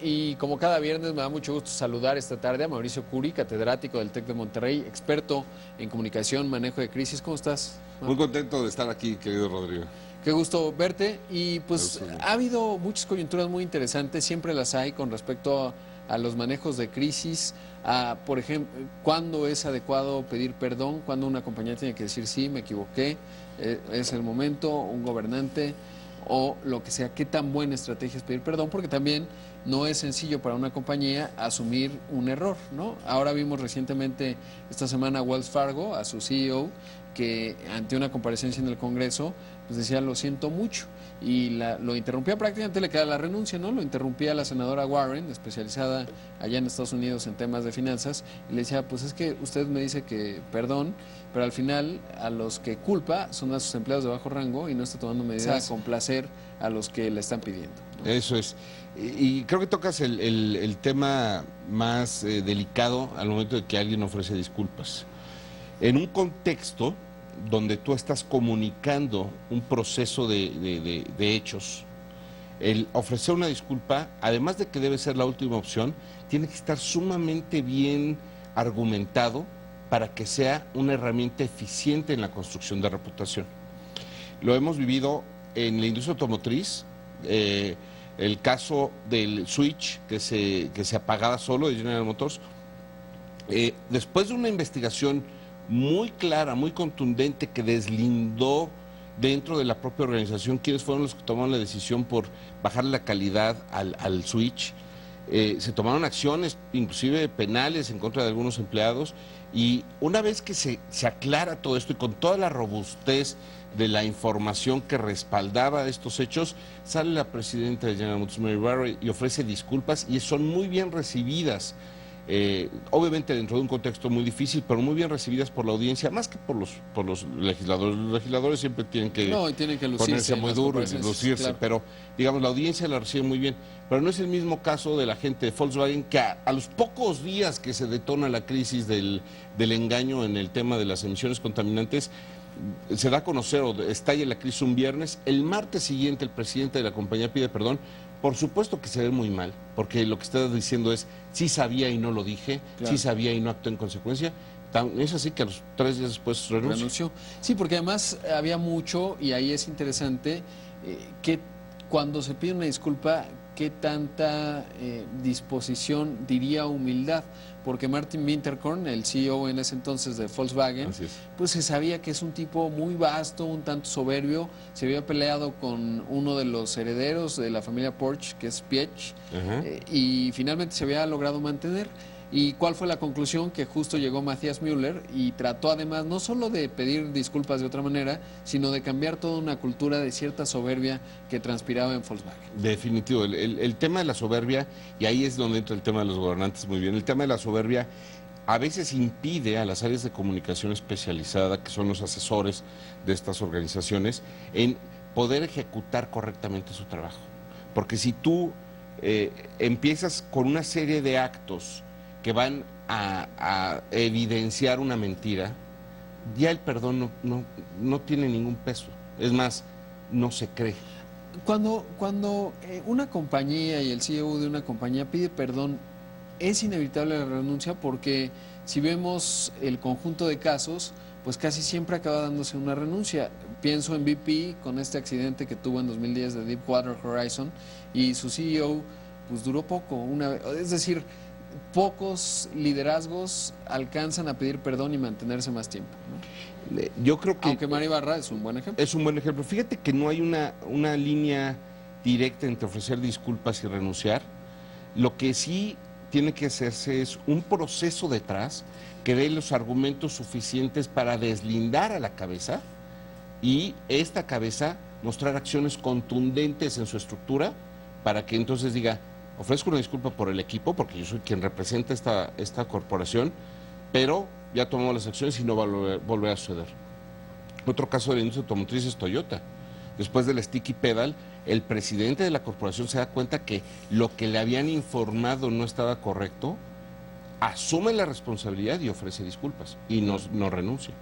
y como cada viernes me da mucho gusto saludar esta tarde a Mauricio Curi, catedrático del TEC de Monterrey, experto en comunicación, manejo de crisis. ¿Cómo estás? Muy contento de estar aquí, querido Rodrigo. Qué gusto verte. Y pues ha habido muchas coyunturas muy interesantes, siempre las hay con respecto a los manejos de crisis, por ejemplo, cuándo es adecuado pedir perdón, cuándo una compañía tiene que decir sí, me equivoqué, es el momento, un gobernante o lo que sea, qué tan buena estrategia es pedir perdón, porque también no es sencillo para una compañía asumir un error, ¿no? Ahora vimos recientemente esta semana a Wells Fargo, a su CEO, que ante una comparecencia en el Congreso, pues decía, lo siento mucho, y lo interrumpía, prácticamente le queda la renuncia, ¿no? Lo interrumpía la senadora Warren, especializada allá en Estados Unidos en temas de finanzas, y le decía, pues es que usted me dice que perdón, pero al final a los que culpa son a sus empleados de bajo rango y no está tomando medidas a complacer a los que le están pidiendo, ¿no? Eso es. Y creo que tocas el tema más delicado al momento de que alguien ofrece disculpas. En un contexto donde tú estás comunicando un proceso de hechos, el ofrecer una disculpa, además de que debe ser la última opción, tiene que estar sumamente bien argumentado para que sea una herramienta eficiente en la construcción de reputación. Lo hemos vivido en la industria automotriz, el caso del switch que se apagaba solo de General Motors. Después de una investigación muy clara, muy contundente, que deslindó dentro de la propia organización quiénes fueron los que tomaron la decisión por bajar la calidad al switch, se tomaron acciones, inclusive penales, en contra de algunos empleados, y una vez que se aclara todo esto y con toda la robustez de la información que respaldaba estos hechos, sale la presidenta de General Motors, Mary Barra, y ofrece disculpas y son muy bien recibidas. Obviamente dentro de un contexto muy difícil, pero muy bien recibidas por la audiencia, más que por los legisladores. Los legisladores siempre tienen que ponerse muy duros y lucirse, claro. Pero digamos, la audiencia la recibe muy bien. Pero no es el mismo caso de la gente de Volkswagen, que a los pocos días que se detona la crisis del engaño en el tema de las emisiones contaminantes, se da a conocer o estalla la crisis un viernes, el martes siguiente el presidente de la compañía pide perdón. Por supuesto que se ve muy mal, porque lo que está diciendo es, sí sabía y no lo dije, claro, sí sabía y no actué en consecuencia. Es así que a los 3 días después renunció. Sí, porque además había mucho, y ahí es interesante, que cuando se pide una disculpa, qué tanta disposición, diría humildad, porque Martin Winterkorn, el CEO en ese entonces de Volkswagen, pues se sabía que es un tipo muy vasto, un tanto soberbio, se había peleado con uno de los herederos de la familia Porsche, que es Piech, y finalmente se había logrado mantener. ¿Y cuál fue la conclusión? Que justo llegó Matthias Müller y trató además no solo de pedir disculpas de otra manera, sino de cambiar toda una cultura de cierta soberbia que transpiraba en Volkswagen. Definitivo, el tema de la soberbia, y ahí es donde entra el tema de los gobernantes muy bien, el tema de la soberbia a veces impide a las áreas de comunicación especializada, que son los asesores de estas organizaciones, en poder ejecutar correctamente su trabajo. Porque si tú empiezas con una serie de actos que van a evidenciar una mentira, ya el perdón no tiene ningún peso. Es más, no se cree. Cuando una compañía y el CEO de una compañía pide perdón, es inevitable la renuncia, porque si vemos el conjunto de casos, pues casi siempre acaba dándose una renuncia. Pienso en BP con este accidente que tuvo en 2010 de Deepwater Horizon, y su CEO pues duró poco, es decir, pocos liderazgos alcanzan a pedir perdón y mantenerse más tiempo, ¿no? Yo creo que... Aunque Mary Barra es un buen ejemplo. Es un buen ejemplo. Fíjate que no hay una línea directa entre ofrecer disculpas y renunciar. Lo que sí tiene que hacerse es un proceso detrás que dé los argumentos suficientes para deslindar a la cabeza, y esta cabeza mostrar acciones contundentes en su estructura para que entonces diga, ofrezco una disculpa por el equipo, porque yo soy quien representa esta corporación, pero ya tomamos las acciones y no va a volver a suceder. Otro caso de la industria automotriz es Toyota. Después del sticky pedal, el presidente de la corporación se da cuenta que lo que le habían informado no estaba correcto, asume la responsabilidad y ofrece disculpas, y no renuncia.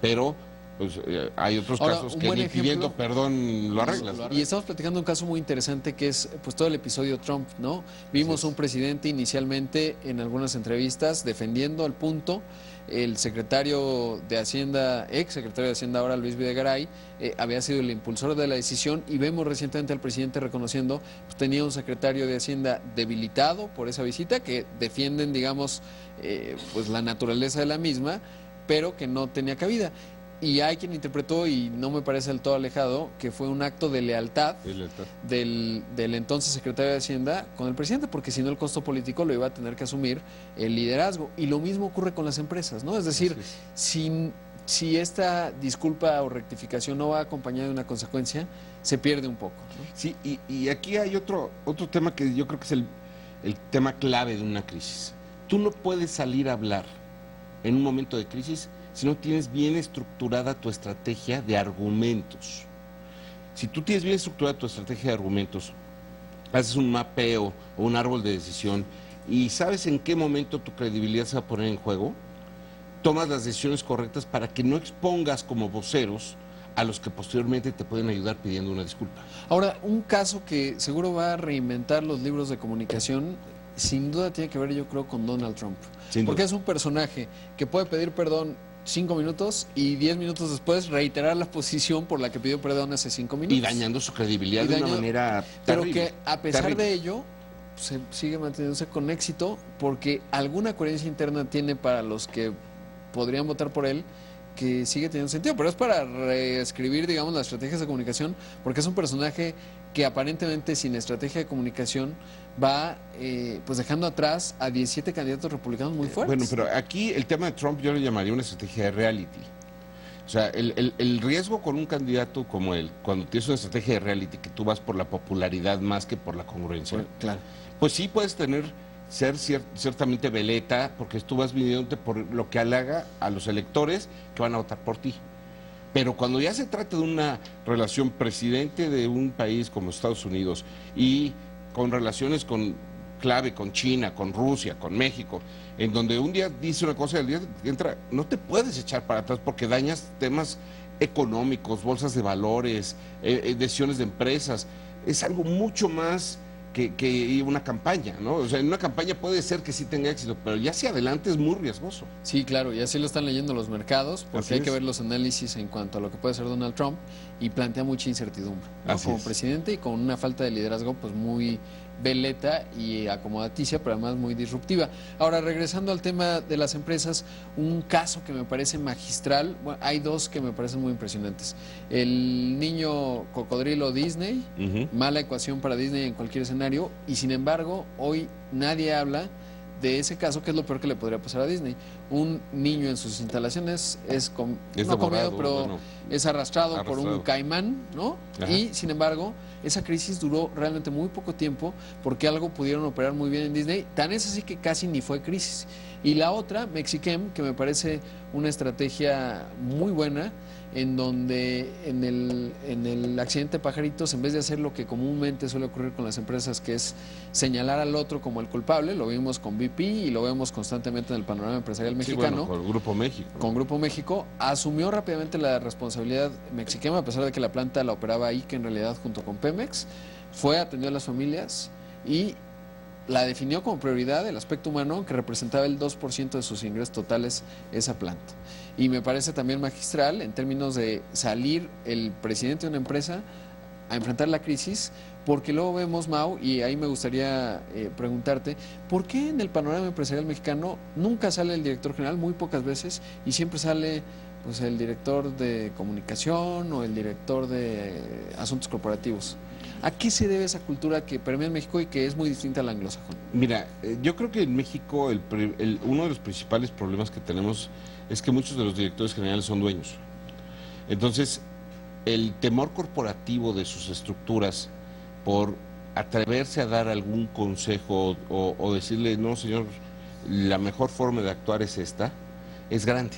Pero pues hay otros Ahora, casos un que buen ni ejemplo, pidiendo perdón lo arreglas. Y estamos platicando un caso muy interesante que es pues todo el episodio Trump, ¿no? Vimos un presidente inicialmente en algunas entrevistas defendiendo al punto. El secretario de Hacienda, ex secretario de Hacienda ahora, Luis Videgaray, había sido el impulsor de la decisión, y vemos recientemente al presidente reconociendo pues, tenía un secretario de Hacienda debilitado por esa visita, que defienden, digamos, pues la naturaleza de la misma, pero que no tenía cabida. Y hay quien interpretó, y no me parece del todo alejado, que fue un acto de lealtad del entonces secretario de Hacienda con el presidente, porque si no el costo político lo iba a tener que asumir el liderazgo. Y lo mismo ocurre con las empresas, ¿no? Es decir, si esta disculpa o rectificación no va acompañada de una consecuencia, se pierde un poco, ¿no? Sí, y aquí hay otro tema que yo creo que es el tema clave de una crisis. Tú no puedes salir a hablar en un momento de crisis si no tienes bien estructurada tu estrategia de argumentos. Si tú tienes bien estructurada tu estrategia de argumentos, haces un mapeo o un árbol de decisión y sabes en qué momento tu credibilidad se va a poner en juego, tomas las decisiones correctas para que no expongas como voceros a los que posteriormente te pueden ayudar pidiendo una disculpa. Ahora, un caso que seguro va a reinventar los libros de comunicación, sin duda tiene que ver, yo creo, con Donald Trump. Porque es un personaje que puede pedir perdón 5 minutos y 10 minutos después reiterar la posición por la que pidió perdón hace 5 minutos. Y dañando su credibilidad de una manera terrible. Pero que a pesar de ello se sigue manteniéndose con éxito, porque alguna coherencia interna tiene para los que podrían votar por él, que sigue teniendo sentido, pero es para reescribir, digamos, las estrategias de comunicación, porque es un personaje que aparentemente sin estrategia de comunicación va pues dejando atrás a 17 candidatos republicanos muy fuertes. Bueno, pero aquí el tema de Trump yo le llamaría una estrategia de reality. O sea, el riesgo con un candidato como él, cuando tienes una estrategia de reality, que tú vas por la popularidad más que por la congruencia, Bueno, claro, pues sí puedes ser ciertamente veleta, porque tú vas midiéndote por lo que halaga a los electores que van a votar por ti. Pero cuando ya se trata de una relación presidente de un país como Estados Unidos y con relaciones clave con China, con Rusia, con México, en donde un día dice una cosa y al día que entra, no te puedes echar para atrás porque dañas temas económicos, bolsas de valores, decisiones de empresas. Es algo mucho más que una campaña, ¿no? O sea, en una campaña puede ser que sí tenga éxito, pero ya hacia adelante es muy riesgoso. Sí, claro, y así lo están leyendo los mercados, porque hay que ver los análisis en cuanto a lo que puede ser Donald Trump, y plantea mucha incertidumbre, ¿no? Como presidente, y con una falta de liderazgo pues muy veleta y acomodaticia, pero además muy disruptiva. Ahora, regresando al tema de las empresas, un caso que me parece magistral, bueno, hay dos que me parecen muy impresionantes. El niño cocodrilo Disney, mala ecuación para Disney en cualquier escenario, y sin embargo, hoy nadie habla de ese caso, que es lo peor que le podría pasar a Disney. Un niño en sus instalaciones no comido, pero bueno, es arrastrado por un caimán, ¿no? Ajá. Y sin embargo, esa crisis duró realmente muy poco tiempo, porque algo pudieron operar muy bien en Disney, tan es así que casi ni fue crisis. Y la otra, Mexichem, que me parece una estrategia muy buena, en donde en el accidente de pajaritos, en vez de hacer lo que comúnmente suele ocurrir con las empresas, que es señalar al otro como el culpable, lo vimos con BP y lo vemos constantemente en el panorama empresarial mexicano. Sí, bueno, con Grupo México. Con Grupo México, asumió rápidamente la responsabilidad Mexichem, a pesar de que la planta la operaba ahí, que en realidad junto con Pemex, atendió a las familias y la definió como prioridad el aspecto humano, que representaba el 2% de sus ingresos totales esa planta. Y me parece también magistral en términos de salir el presidente de una empresa a enfrentar la crisis, porque luego vemos, Mau, y ahí me gustaría preguntarte, ¿por qué en el panorama empresarial mexicano nunca sale el director general, muy pocas veces, y siempre sale pues el director de comunicación o el director de asuntos corporativos? ¿A qué se debe esa cultura que permea en México y que es muy distinta a la anglosajona? Mira, yo creo que en México uno de los principales problemas que tenemos es que muchos de los directores generales son dueños. Entonces, el temor corporativo de sus estructuras por atreverse a dar algún consejo o decirle, no, señor, la mejor forma de actuar es esta, es grande,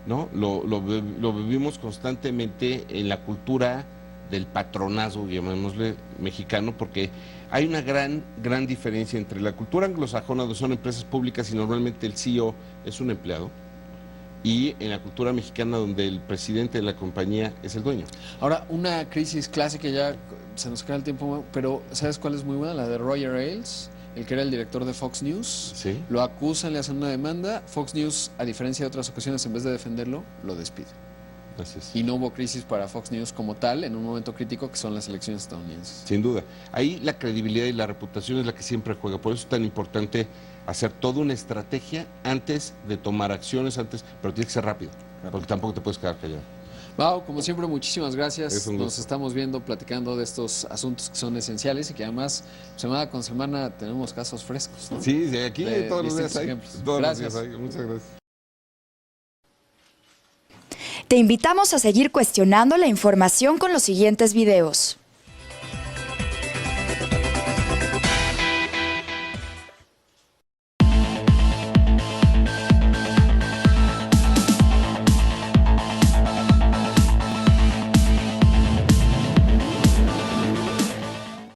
¿no? Lo vivimos constantemente en la cultura del patronazgo, llamémosle, mexicano, porque hay una gran diferencia entre la cultura anglosajona, donde son empresas públicas y normalmente el CEO es un empleado, y en la cultura mexicana donde el presidente de la compañía es el dueño. Ahora, una crisis clásica, ya se nos queda el tiempo, pero ¿sabes cuál es muy buena? La de Roger Ailes, el que era el director de Fox News. Sí. Lo acusan, le hacen una demanda. Fox News, a diferencia de otras ocasiones, en vez de defenderlo, lo despide. Así es. Y no hubo crisis para Fox News como tal en un momento crítico que son las elecciones estadounidenses. Sin duda. Ahí la credibilidad y la reputación es la que siempre juega. Por eso es tan importante hacer toda una estrategia antes de tomar acciones, pero tiene que ser rápido, porque tampoco te puedes quedar callado. Mau, como siempre, muchísimas gracias. Nos Nos estamos viendo, platicando de estos asuntos que son esenciales y que además semana con semana tenemos casos frescos, ¿no? Sí, de aquí de todos los días hay. Todos Gracias. los días hay. Muchas gracias. Te invitamos a seguir cuestionando la información con los siguientes videos.